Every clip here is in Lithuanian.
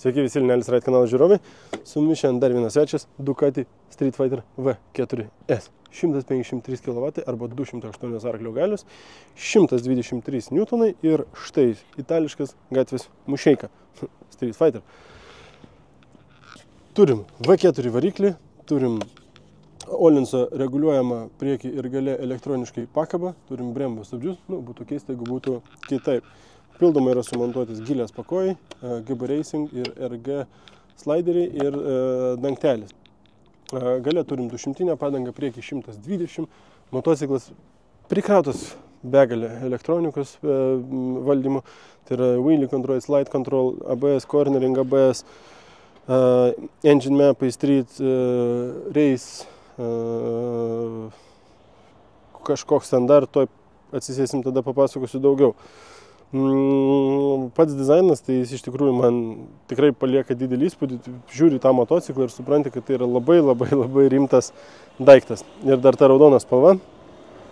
Sveiki visi Linelis Ride kanalo žiūrovai. Su mumis šiandien dar vienas svečias Ducati Street Fighter V4S. 153 kW arba 208 arklio galios, 123 Newtonai ir štai itališkas gatvės mušeika Street Fighter. Turim V4 variklį, turim Olinso reguliuojamą priekį ir gale elektroniškai pakabą, turim Brembo stabdžius, būtų keista, jeigu būtų kitaip. Pildomai yra sumontuotis gilės pakojai, GB Racing ir RG slideriai ir dangtelis. Gale turim 200 padangą, priekį 120, motociklas prikrautas begalė elektronikos valdymo, tai yra wheelie control, slide control, ABS, cornering ABS, engine mapai, street, race, kažkoks standart, toj atsisėsim, tada papasakosiu daugiau. Pats dizainas, tai jis iš tikrųjų man tikrai palieka didelį įspūdį, žiūri tą motociklą ir supranti, kad tai yra labai rimtas daiktas. Ir dar ta raudona spalva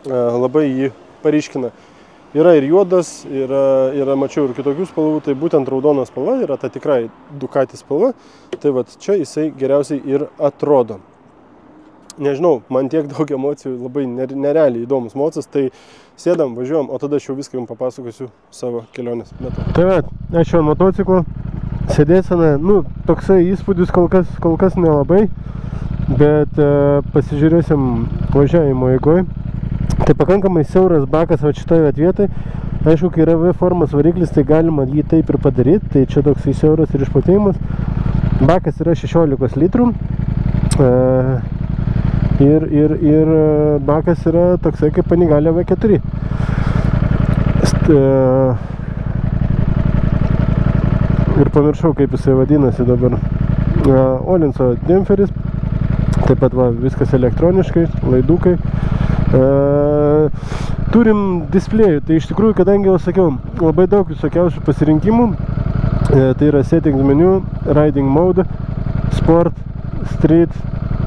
labai jį paryškina. Yra ir juodas, yra mačiau ir kitokių spalvų, tai būtent raudona spalva yra ta tikrai Ducati spalva, tai vat čia jisai geriausiai ir atrodo. Nežinau, man tiek daug emocijų, labai nerealiai įdomus mocas, tai sėdam, važiuojam, o tada aš jau viską jums papasakosiu savo kelionės metu. Tai va, aš jau motociklo sėdėsena, toksai įspūdis kol kas nelabai, bet pasižiūrėsim važiavimo eigoj. Tai pakankamai siauras bakas va šitoje vietoje. Aišku, kai yra V formos variklis, tai galima jį taip ir padaryti, tai čia toks siauras ir išplatėjimas. Bakas yra 16 litrų. Ir bakas yra toksai kaip Panigale V4. Ir pamiršau, kaip jisai vadinasi dabar. Olinso demperis, taip pat va, viskas elektroniškai, laidukai. Turim displėjų, tai iš tikrųjų, kadangi jau sakiau, labai daug visokiausių pasirinkimų. Tai yra settings menu, riding mode, sport, street.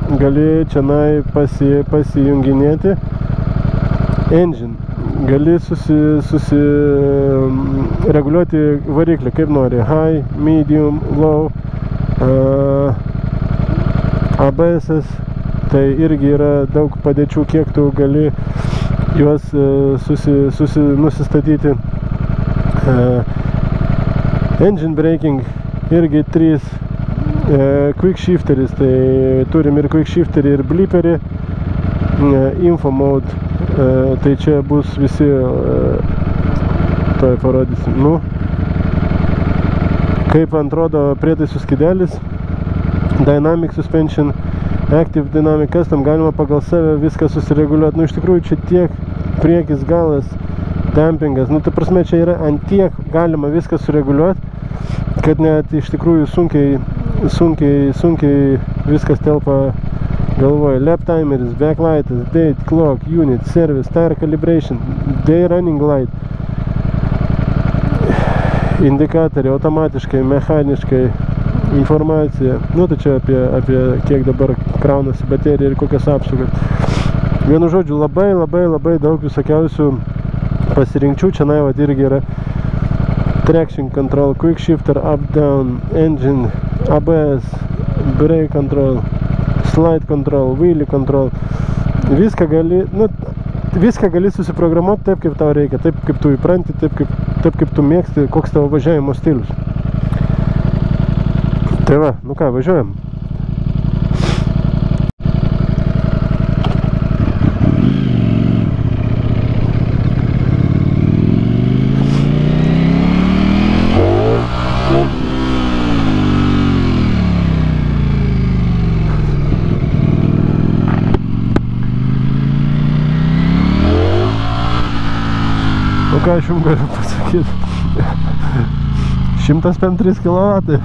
Gali čianai pasijunginėti engine, gali reguliuoti variklį kaip nori, high, medium, low, ABS, tai irgi yra daug padėčių, kiek tu gali juos nusistatyti. Engine braking irgi 3. Quick shifteris, tai turim ir quick shifterį, ir bliperį, info mode, tai čia bus visi, toj parodysim, kaip atrodo prietaisų skidelis, dynamic suspension, active dynamic custom, galima pagal save viską susireguliuoti, iš tikrųjų čia tiek priekis, galas, dampingas, ta prasme čia yra ant tiek galima viską sureguliuoti, kad net iš tikrųjų sunkiai viskas telpa galvoje. Lap timeris, backlightas, date, clock, unit, service, tire calibration, day running light, indikatoriai automatiškai, mechaniškai, informacija. Tai čia apie kiek dabar kraunasi baterija ir kokias apsaugas. Vienu žodžiu, labai daug visokiausių pasirinkčių. Čia irgi yra traction control, quick shifter, up, down, engine, ABS, brake control, slide control, wheelie control. Viską gali susiprogramuoti taip, kaip tau reikia, taip, kaip tu įpranti, taip, kaip tu mėgsti, koks tavo važiavimo stilius. Tai va, ką, važiuojam. Ką aš jums galiu pasakyti? 153 kW.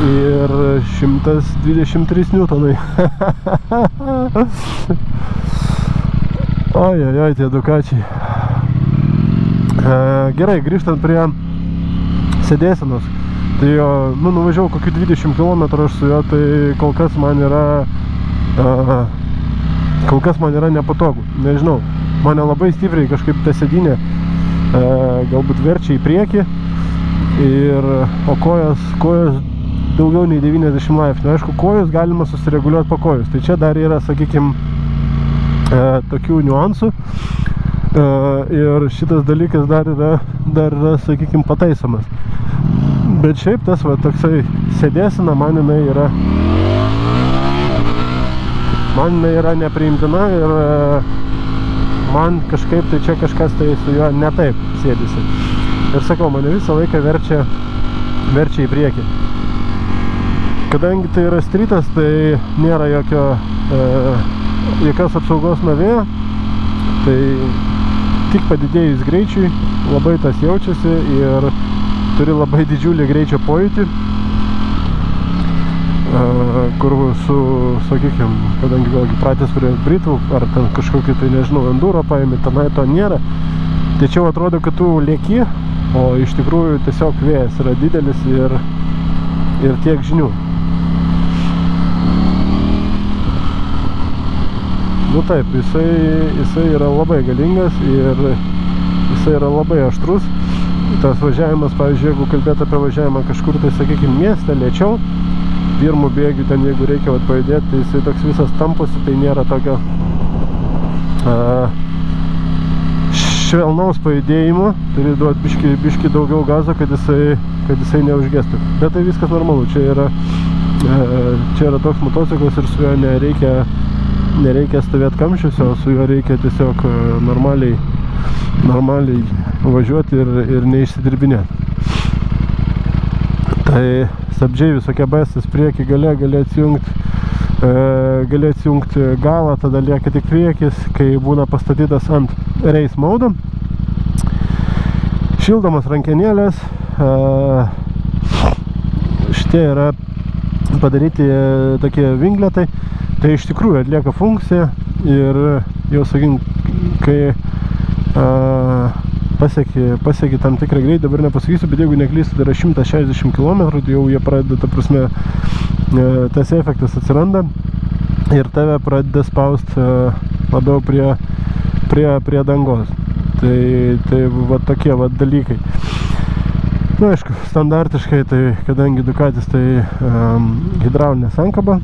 Ir 123 Newtonai. Oi, tie Ducačiai. Gerai, grįžtant prie sėdėsenos. Tai jo, nuvažiavau kokių 20 km aš su juo, tai kol kas man yra kol kas man yra nepatogu, nežinau, mane labai stipriai kažkaip ta sėdynė galbūt verčia į priekį, o kojos daugiau nei 90 laipsnių. Aišku, kojus galima susireguliuoti po kojus, tai čia dar yra, sakykime, tokių niuansų ir šitas dalykas dar yra, sakykime, pataisomas. Bet šiaip tas va toksai sėdėsena man jinai yra nepriimtina ir man kažkaip tai čia kažkas tai su juo ne taip sėdisi. Ir sakau, mane visą laiką verčia į priekį. Kadangi tai yra strytas, tai nėra jokios apsaugos nuo vėjo, tai tik padidėjus greičiui labai tas jaučiasi ir turi labai didžiulį greičio pojūtį, kur sakykime, kadangi vėlgi pratęs prie Britų ar ten kažkokį, tai nežinau, enduro paėmė, tenai to nėra. Tačiau atrodo, kad tu lėki, o iš tikrųjų tiesiog vėjas yra didelis ir tiek žinių. Nu taip, jisai yra labai galingas ir jisai yra labai aštrus. Tas važiavimas, pavyzdžiui, jeigu kalbėt apie važiavimą kažkur, tai sakykime, mieste lėčiau, pirmų bėgių ten, jeigu reikia pajudėti, tai jisai toks visas tamposi, tai nėra tokio švelnaus pajudėjimo, turi duoti biški daugiau gazo, kad jisai neužgestų. Bet tai viskas normalu, čia yra toks motociklas ir su juo nereikia stovėti kamščiuose, o su juo reikia tiesiog normaliai važiuoti ir neišsidirbinėti. Tai stabdžiai visokie baistis priekį gali atsijungti galą, tada lieka tik priekis, kai būna pastatytas ant race mode. Šildomas rankenėlės, šitie yra padaryti tokie vingletai, tai iš tikrųjų atlieka funkciją ir jau sakykim, kai pasieki tam tikrą greitį, dabar nepasakysiu, bet jeigu neklystu, tai yra 160 km, tai jau jie pradeda, ta prasme, tas efektas atsiranda ir tave pradeda spausti labiau prie dangos. Tai va tokie va dalykai. Na, aišku, standartiškai, tai kadangi Ducatis tai hidraulinė sankaba,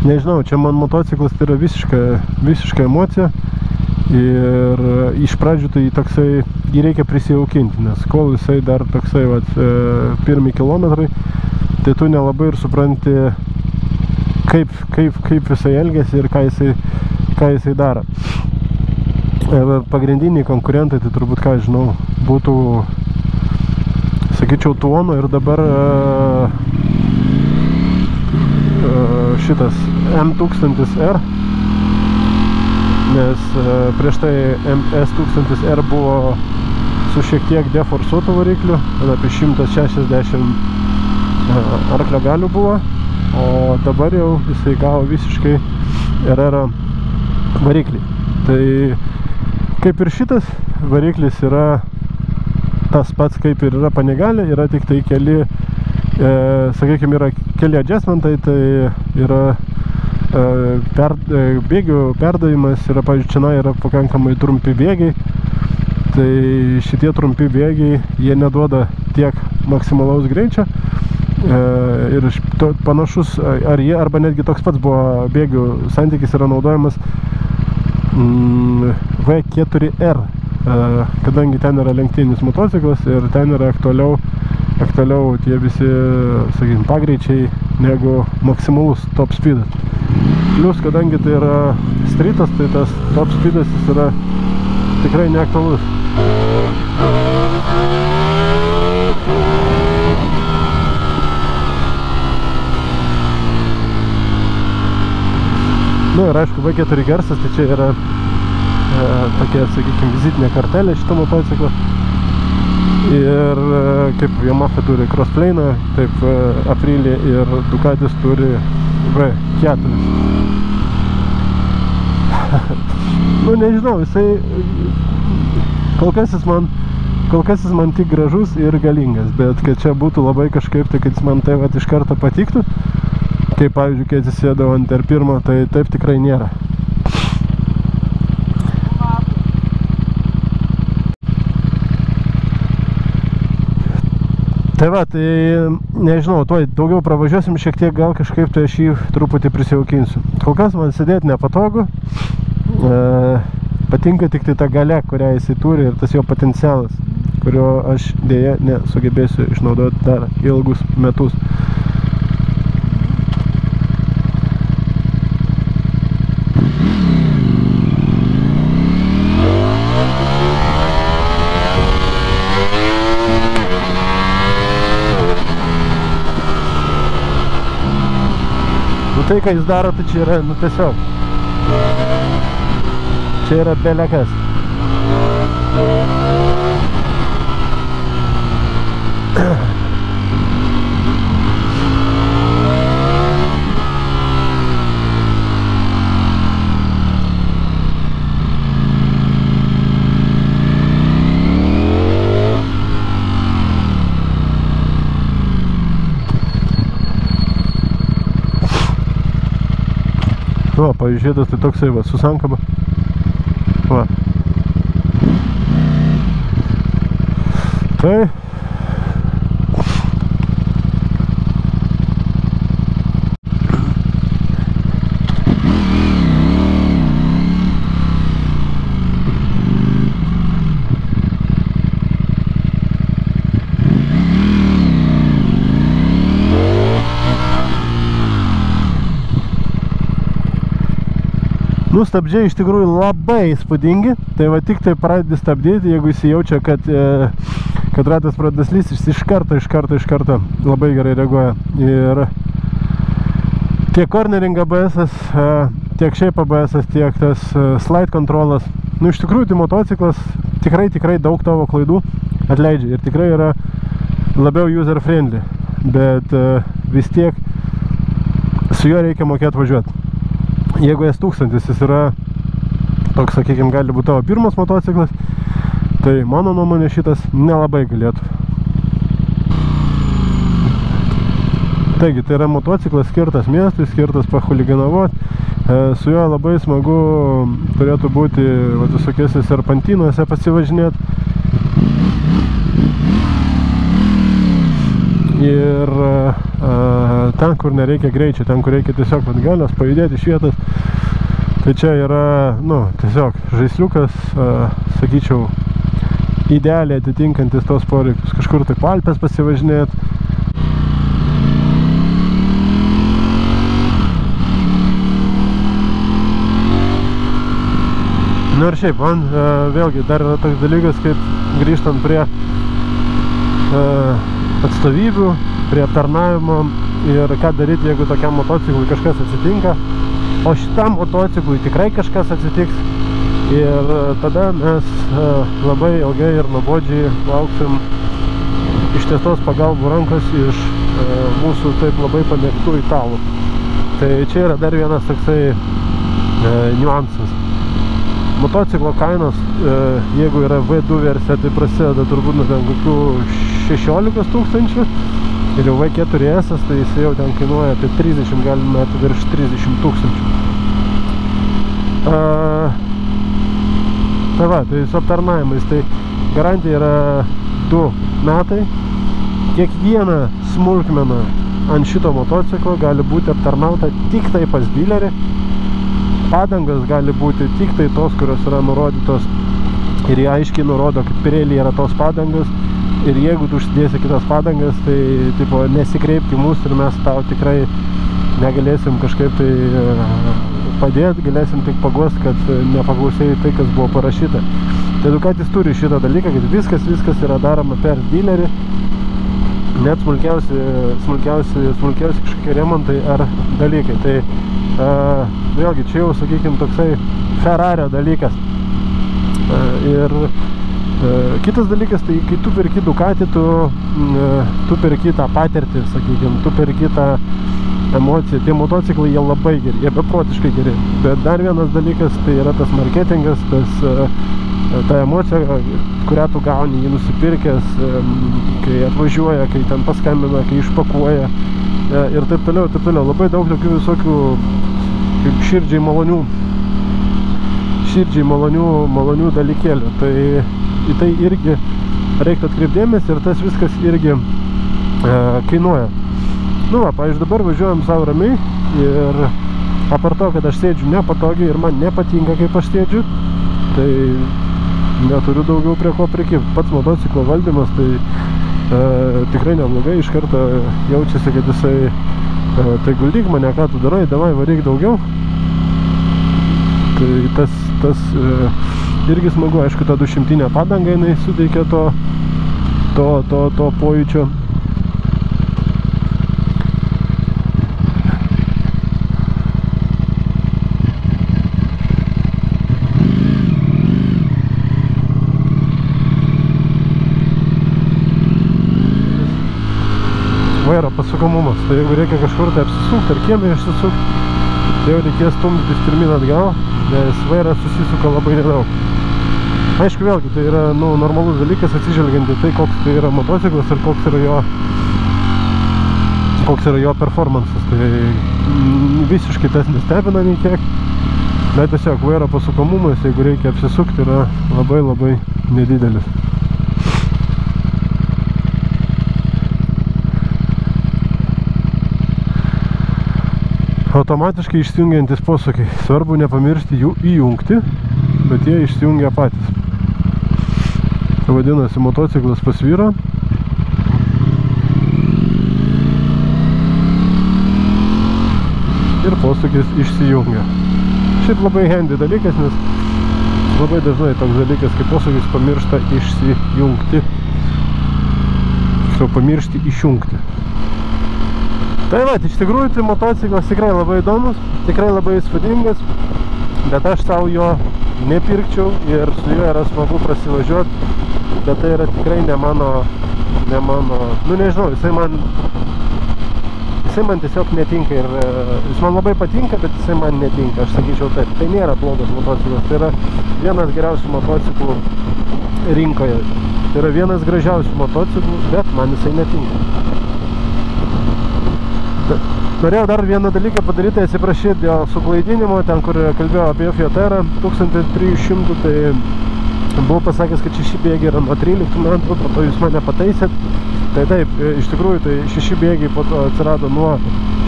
nežinau, čia man motociklas tai yra visiška emocija ir iš pradžių tai toksai, jį reikia prisijaukinti, nes kol jisai dar toksai pirmi kilometrai, tai tu nelabai ir supranti, kaip jisai elgiasi ir ką jisai daro. Pagrindiniai konkurentai, tai turbūt, ką žinau, būtų, sakyčiau, Tuono ir dabar šitas M1000R, nes prieš tai S1000R buvo su šiek tiek deforsuotų variklių, apie 160 arklio galių buvo, o dabar jau jisai gavo visiškai RR variklį. Tai kaip ir šitas variklis yra tas pats, kaip ir yra Panigale, yra tik tai keli, sakykime, yra keli adjustmentai, tai yra bėgių perdavimas, yra, pavyzdžiui, čia yra pakankamai trumpi bėgiai, tai šitie trumpi bėgiai, jie neduoda tiek maksimalaus greičio ir panašus, arba netgi toks pats buvo bėgių santykis yra naudojamas V4R, kadangi ten yra lenktyninis motociklas ir ten yra aktualiau tie visi, sakykime, pagreičiai negu maksimalus top speedas. Plius, kadangi tai yra streetas, tai tas top speedas jis yra tikrai neaktualus. Nu ir aišku, V4 garsas, tai čia yra tokia, sakykime, vizitinė kortelė šito motociklo. Ir kaip Yamaha turi crossplane'ą, taip Aprilia ir Ducatis turi V4. Nu nežinau, jisai kol kas jis man tik gražus ir galingas, bet kad čia būtų labai kažkaip, tai kad jis man tai iš karto patiktų, Kaip pavyzdžiui, kai atsisėdau ant R1, tai taip tikrai nėra. Tai va, tai nežinau, tuoj daugiau pravažiuosim šiek tiek, gal kažkaip tai aš jį truputį prisijaukinsiu. Kol kas man sėdėti nepatogu, patinka tik tai ta galia, kurią jisai turi ir tas jo potencialas, kurio aš dėja nesugebėsiu išnaudoti dar ilgus metus. Tai, ką jis daro, tai čia yra, tiesiog. Čia yra belekas. Va, pažiūrėtas tai toksai va, su sankaba. Va. Tai. Stabdžiai iš tikrųjų labai įspūdingi, tai va tik tai pradedi stabdyti, jeigu įsijaučia, kad ratas pradeda slysti, jis iš karto labai gerai reaguoja. Ir tiek cornering ABS-as, tiek šiaip ABS-as, tiek tas slide kontrolas. Iš tikrųjų, tai motociklas tikrai daug tavo klaidų atleidžia ir tikrai yra labiau user friendly, bet vis tiek su juo reikia mokėti važiuoti. Jeigu S1000 jis yra toks, sakykime, gali būti tavo pirmas motociklas, tai mano nuomonė šitas nelabai galėtų. Taigi, tai yra motociklas skirtas miestui, skirtas pahuliganavoti. Su juo labai smagu turėtų būti visokiuose serpantinuose pasivažinėti. Ir ten, kur nereikia greičio, ten, kur reikia tiesiog galios pajudėti iš vietos, tai čia yra, tiesiog žaisliukas, sakyčiau, idealiai atitinkantis tos poreikius. Kažkur tai po Alpes pasivažinėti. Ir šiaip, man vėlgi dar yra toks dalykas, kaip grįžtant prie atstovybių, prie aptarnavimo ir ką daryti, jeigu tokiam motociklui kažkas atsitinka. O šitam motociklui tikrai kažkas atsitiks ir tada mes labai ilgai ir nuobodžiai lauksim ištiestos pagalbų rankos iš mūsų taip labai pamėgtų italų. Tai čia yra dar vienas toksai niuansas. Motociklo kainos, jeigu yra V2 versija, tai prasideda turbūt nuo ten kokių 16 000 ir jau V4S, tai jis jau ten kainuoja apie 30, galime metų virš 30 000. Tai va, tai su aptarnavimais, tai garantija yra 2 metai. Kiekviena smulkmena ant šito motociklo gali būti aptarnauta tik tai pas dilerį. Padangas gali būti tik tai tos, kurios yra nurodytos ir jie aiškiai nurodo, kad Pirelli yra tos padangas ir jeigu tu užsidėsi kitas padangas, tai tipo, nesikreipk į mus ir mes tau tikrai negalėsim kažkaip tai padėti, galėsim tik paguosti, kad nepaklausėjai tai, kas buvo parašyta. Tai Ducatis turi šitą dalyką, kad viskas yra daroma per dilerį, net smulkiausi kažkokie remontai ar dalykai. Tai vėlgi, čia jau, sakykime, toksai Ferrario dalykas. Ir kitas dalykas, tai kai tu perki Ducati, tu perki tą patirtį, sakykime, tu perki tą emociją. Tie motociklai, jie labai geri, jie beprotiškai geri. Bet dar vienas dalykas, tai yra tas marketingas, ta emocija, kurią tu gauni jį nusipirkęs, kai atvažiuoja, kai ten paskambina, kai išpakuoja. ir taip toliau, ir taip toliau. Labai daug tokių visokių kaip širdžiai malonių dalykėlių. Tai į tai irgi reiktų atkreipdėmės ir tas viskas irgi kainuoja. Nu va, pavyzdžiui, dabar važiuojam savo ramiai ir apart to, kad aš sėdžiu nepatogiai ir man nepatinka, kaip aš sėdžiu, tai neturiu daugiau prie ko prikibti. Pats motociklo valdymas, tai tikrai neblogai, iš karto jaučiasi, kad jisai tai guldyk mane, ką tu darai, davai varyk daugiau. Tai tas irgi smagu, aišku, ta 200 padanga jinai suteikia to pojūčio. Vairo pasukomumas, tai jeigu reikia kažkur tai apsisukti ar kiemai išsisukti, tai jau reikės stumdytis pirmin atgal, nes vairas susisuka labai nedaug. Aišku, vėlgi, tai yra normalus dalykas atsižvelgiant į tai, koks tai yra motociklas ir koks yra jo performances. Tai visiškai tas nestebina nei kiek, bet tiesiog vairo pasukomumas, jeigu reikia apsisukti, yra labai labai nedidelis. Automatiškai išsijungiantis posūkiai. Svarbu nepamiršti jų įjungti, bet jie išsijungia patys. Vadinasi, motociklas pasvyra. Ir posūkis išsijungia. Šiaip labai handy dalykas, nes labai dažnai toks dalykas, kai posūkis pamiršta išsijungti. Tiksliau, pamiršti išjungti. Tai va, iš tikrųjų, tai motociklas tikrai labai įdomus, tikrai labai įspūdingas, bet aš savo jo nepirkčiau ir su juo yra smagu prasivažiuoti, bet tai yra tikrai ne mano, nu nežinau, jisai man tiesiog netinka ir jis man labai patinka, bet jisai man netinka, aš sakyčiau taip. Tai nėra blogas motociklas, tai yra vienas geriausių motociklų rinkoje, tai yra vienas gražiausių motociklų, bet man jisai netinka. Norėjau dar vieną dalyką padaryti, atsiprašyti dėl suklaidinimo, ten kur kalbėjau apie Fiat Era 1300, tai buvau pasakęs, kad 6 bėgiai yra nuo 13 metų, po to jūs mane pataisėt. Tai taip, iš tikrųjų, tai 6 bėgiai po to atsirado nuo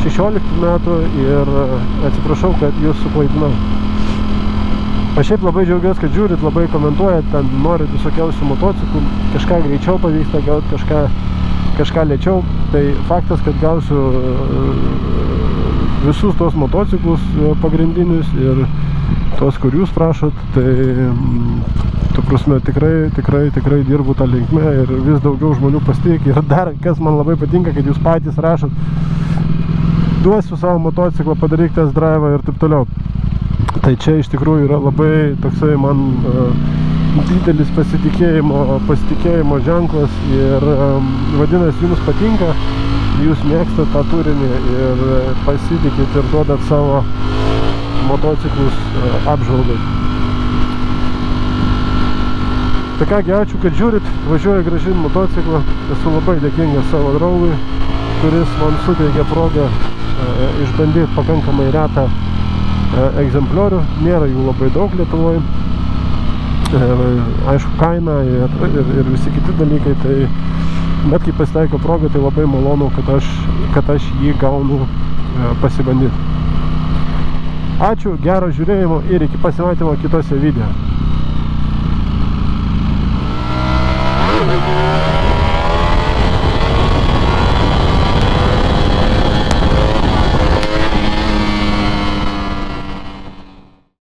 16 metų ir atsiprašau, kad jūs suklaidinau. Aš šiaip labai džiaugiuosi, kad žiūrit, labai komentuojat, ten norit visokiausių motociklų, kažką greičiau pavyksta gauti, kažką lėčiau. Tai faktas, kad gausiu visus tos motociklus pagrindinius ir tos, kur jūs prašot, tai tu prasme tikrai dirbu tą linkmę ir vis daugiau žmonių pasitikė. Ir dar, kas man labai patinka, kad jūs patys rašot, duosiu savo motociklą, padaryk test drive ir taip toliau. Tai čia iš tikrųjų yra labai toksai man didelis pasitikėjimo ženklas ir vadinasi, jums patinka, jūs mėgstat tą turinį ir pasitikit ir duodat savo motociklus apžvalgai. Tai kągi, ačiū, kad žiūrit, važiuoju gražiai motociklą, esu labai dėkingas savo draugui, kuris man suteikė progą išbandyti pakankamai retą egzempliorių, nėra jų labai daug Lietuvoje. Aišku, kaina ir visi kiti dalykai, tai bet kai pasitaiko proga, tai labai malonu, kad aš jį gaunu pasibandyti. Ačiū, gero žiūrėjimo ir iki pasimatymo kitose video.